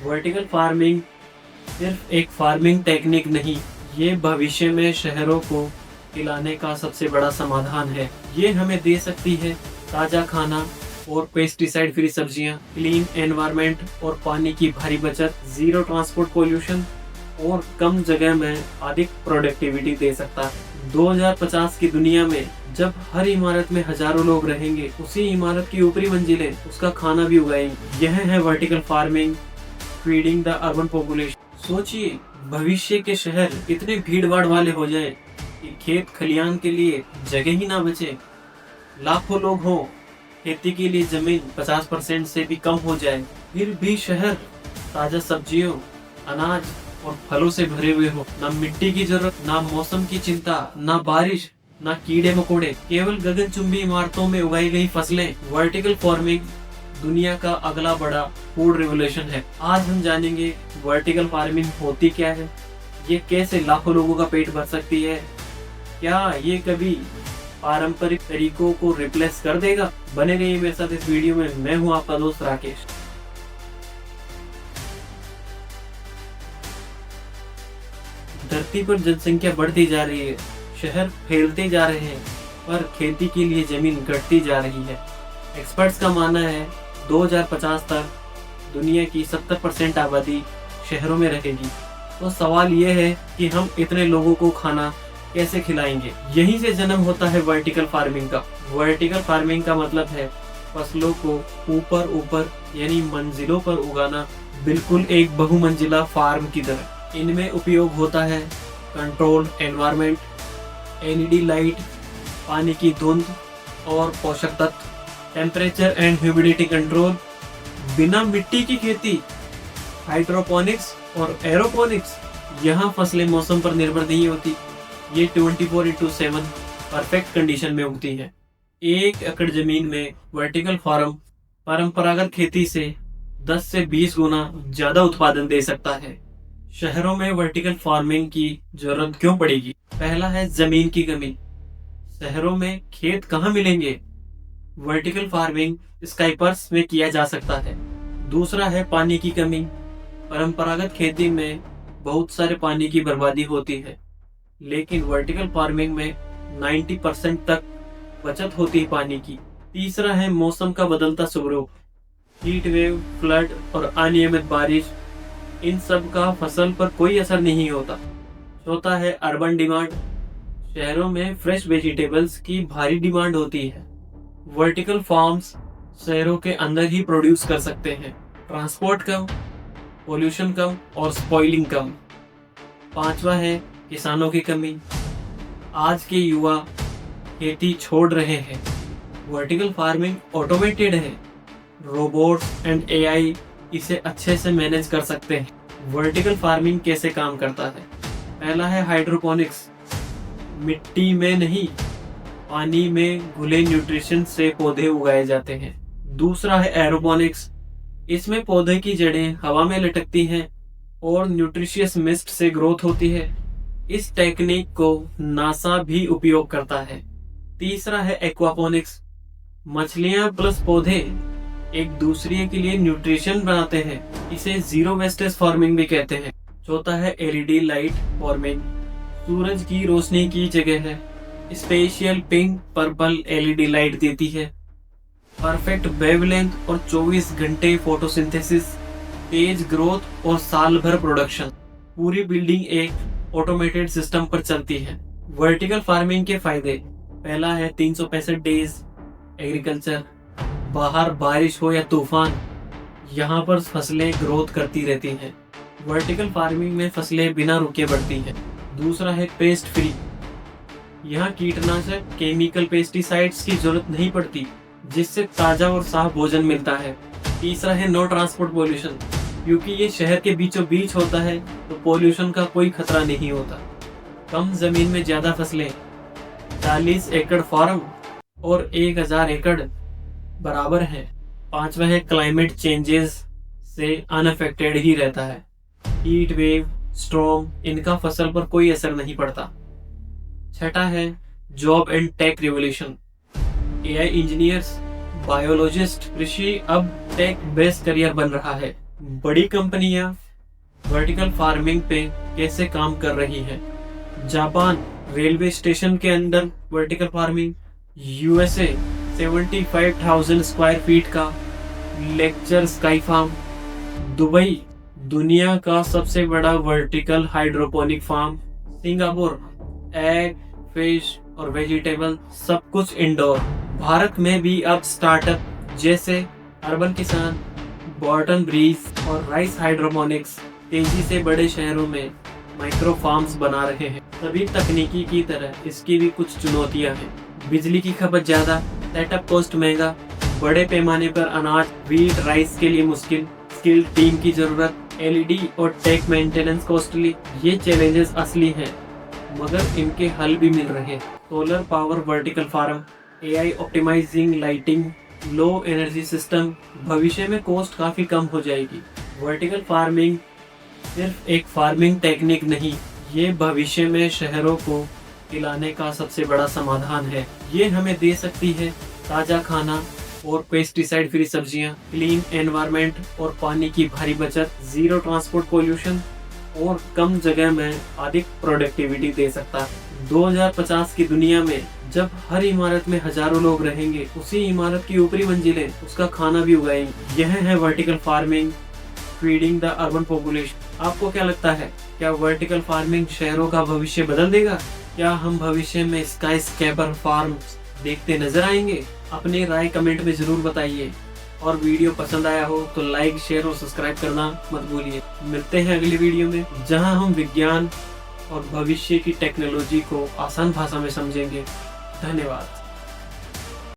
Vertical farming सिर्फ एक farming technique नहीं, ये भविष्य में शहरों को खिलाने का सबसे बड़ा समाधान है। ये हमें दे सकती है ताज़ा खाना और पेस्टिसाइड फ्री सब्जियां, क्लीन एनवायरनमेंट और पानी की भारी बचत, जीरो ट्रांसपोर्ट पोल्यूशन और कम जगह में अधिक प्रोडक्टिविटी दे सकता है। 2050 की दुनिया में जब हर इमारत में हजारों लोग रहेंगे, उसी इमारत की ऊपरी मंजिलें उसका खाना भी उगाएंगी। यह है vertical farming feeding the urban population. सोचिए, भविष्य के शहर इतने भीड़ भाड़ वाले हो जाएं कि खेत खलियान के लिए जगह ही ना बचे। लाखों लोग हों, खेती के लिए जमीन 50% से भी कम हो जाए, फिर भी शहर ताजा सब्जियों, अनाज और फलों से भरे हुए हो। ना मिट्टी की जरूरत, ना मौसम की चिंता, ना बारिश, ना कीड़े मकोड़े, केवल गगनचुंबी इमारतों में उगाई गई फसलें। वर्टिकल फार्मिंग दुनिया का अगला बड़ा फूड रिवोल्यूशन है। आज हम जानेंगे वर्टिकल फार्मिंग होती क्या है, ये कैसे लाखों लोगों का पेट भर सकती है, क्या ये कभी पारंपरिक तरीकों को रिप्लेस कर देगा। बने रहिए मेरे साथ इस वीडियो में। मैं हूं आपका दोस्त राकेश। धरती पर जनसंख्या बढ़ती जा रही है, शहर फैलते जा रहे हैं, पर खेती के लिए जमीन घटती जा रही है। एक्सपर्ट्स का मानना है 2050 तक दुनिया की 70% आबादी शहरों में रहेगी। तो सवाल यह है कि हम इतने लोगों को खाना कैसे खिलाएंगे। यहीं से जन्म होता है वर्टिकल फार्मिंग का। वर्टिकल फार्मिंग का मतलब है फसलों को ऊपर ऊपर यानी मंजिलों पर उगाना, बिल्कुल एक बहुमंजिला फार्म की तरह। इनमें उपयोग होता है कंट्रोल्ड एनवायरनमेंट, एलईडी लाइट, पानी की धुंध और पोषक तत्व, टेम्परेचर एंड ह्यूमिडिटी कंट्रोल। बिना मिट्टी की खेती, हाइड्रोपोनिक्स और एरोपोनिक्स। यहाँ फसलें मौसम पर निर्भर नहीं होती, ये 24/7 परफेक्ट कंडीशन में उगती है। 1 एकड़ जमीन में वर्टिकल फार्म परंपरागत खेती से 10 से 20 गुना ज्यादा उत्पादन दे सकता है। शहरों में वर्टिकल फार्मिंग की जरूरत क्यों पड़ेगी? पहला है जमीन की कमी। शहरों में खेत कहाँ मिलेंगे? वर्टिकल फार्मिंग स्काइपर्स में किया जा सकता है। दूसरा है पानी की कमी। परंपरागत खेती में बहुत सारे पानी की बर्बादी होती है, लेकिन वर्टिकल फार्मिंग में 90% तक बचत होती है पानी की। तीसरा है मौसम का बदलता स्वरूप। हीट वेव, फ्लड और अनियमित बारिश, इन सब का फसल पर कोई असर नहीं होता। चौथा है अर्बन डिमांड। शहरों में फ्रेश वेजिटेबल्स की भारी डिमांड होती है। वर्टिकल फार्म्स शहरों के अंदर ही प्रोड्यूस कर सकते हैं। ट्रांसपोर्ट कम, पोल्यूशन कम और स्पॉइलिंग कम। पांचवा है किसानों की कमी। आज के युवा खेती छोड़ रहे हैं। वर्टिकल फार्मिंग ऑटोमेटेड है, रोबोट्स एंड एआई इसे अच्छे से मैनेज कर सकते हैं। वर्टिकल फार्मिंग कैसे काम करता है? पहला है हाइड्रोपोनिक्स। मिट्टी में नहीं, पानी में घुले न्यूट्रिशन से पौधे उगाए जाते हैं। दूसरा है एरोपोनिक्स। इसमें पौधे की जड़ें हवा में लटकती हैं और न्यूट्रिशियस मिस्ट से ग्रोथ होती है। इस टेक्निक को नासा भी उपयोग करता है। तीसरा है एक्वापोनिक्स। मछलियां प्लस पौधे एक दूसरे के लिए न्यूट्रिशन बनाते हैं। इसे जीरो वेस्टेज फार्मिंग भी कहते हैं। चौथा है एलईडी लाइट फार्मिंग। सूरज की रोशनी की जगह है special pink purple LED light देती है। परफेक्ट वेवलेंथ और 24 घंटे फोटोसिंथेसिस, तेज ग्रोथ और साल भर प्रोडक्शन। पूरी बिल्डिंग एक ऑटोमेटेड सिस्टम पर चलती है। वर्टिकल फार्मिंग के फायदे। पहला है 365 डेज एग्रीकल्चर। बाहर बारिश हो या तूफान, यहाँ पर फसलें ग्रोथ करती रहती हैं। वर्टिकल फार्मिंग में फसलें बिना रुके बढ़ती हैं। दूसरा है पेस्ट फ्री। यहाँ कीटनाशक, केमिकल, पेस्टिसाइड्स की जरूरत नहीं पड़ती, जिससे ताजा और साफ भोजन मिलता है। तीसरा है नो ट्रांसपोर्ट पोल्यूशन। क्योंकि ये शहर के बीचों बीच होता है तो पोल्यूशन का कोई खतरा नहीं होता। कम जमीन में ज्यादा फसलें। 40 एकड़ फार्म और 1000 एकड़ बराबर है। पांचवा है क्लाइमेट चेंजेस से अनअफेक्टेड ही रहता है। हीट वेव, स्टॉर्म, इनका फसल पर कोई असर नहीं पड़ता। छठा है job and tech revolution. AI engineers, biologists, कृषि अब टेक बेस्ड करियर बन रहा है। बड़ी कंपनियां वर्टिकल फार्मिंग पे कैसे काम कर रही है। जापान रेलवे स्टेशन के अंदर vertical farming, USA 75,000 square feet का लेक्चर स्काई फार्म, दुबई दुनिया का सबसे बड़ा vertical hydroponic farm, Singapore egg, fish और वेजिटेबल सब कुछ इंडोर। भारत में भी अब स्टार्टअप जैसे अर्बन किसान, बॉटन ब्रीज और राइस हाइड्रोपोनिक्स तेजी से बड़े शहरों में माइक्रो फार्म्स बना रहे हैं। सभी तकनीकी की तरह इसकी भी कुछ चुनौतियां हैं। बिजली की खपत ज्यादा, सेटअप कॉस्ट महंगा, बड़े पैमाने पर अनाज व्हीट राइस के लिए मुश्किल, स्किल्ड टीम की जरूरत, एलईडी और टेक मेंटेनेंस कॉस्टली। ये चैलेंजेस असली हैं, मगर इनके हल भी मिल रहे हैं। Solar power vertical farm, AI optimizing lighting, low energy system, भविष्य में कॉस्ट काफी कम हो जाएगी। वर्टिकल फार्मिंग सिर्फ एक फार्मिंग टेक्निक नहीं, ये भविष्य में शहरों को खिलाने का सबसे बड़ा समाधान है। ये हमें दे सकती है ताज़ा खाना और पेस्टिसाइड फ्री सब्जियां, क्लीन एनवायरनमेंट और पानी की भारी बचत, जीरो ट्रांसपोर्ट पोल्यूशन और कम जगह में अधिक प्रोडक्टिविटी दे सकता है। 2050 की दुनिया में जब हर इमारत में हजारों लोग रहेंगे, उसी इमारत की ऊपरी मंजिलें उसका खाना भी उगाएंगी। यह है vertical farming feeding the urban population. आपको क्या लगता है, क्या वर्टिकल फार्मिंग शहरों का भविष्य बदल देगा? क्या हम भविष्य में स्काई स्केपर फार्म देखते नजर आएंगे? अपनी राय कमेंट में जरूर बताइए और वीडियो पसंद आया हो तो लाइक, शेयर और सब्सक्राइब करना मत भूलिए। मिलते हैं अगली वीडियो में, जहां हम विज्ञान और भविष्य की टेक्नोलॉजी को आसान भाषा में समझेंगे। धन्यवाद।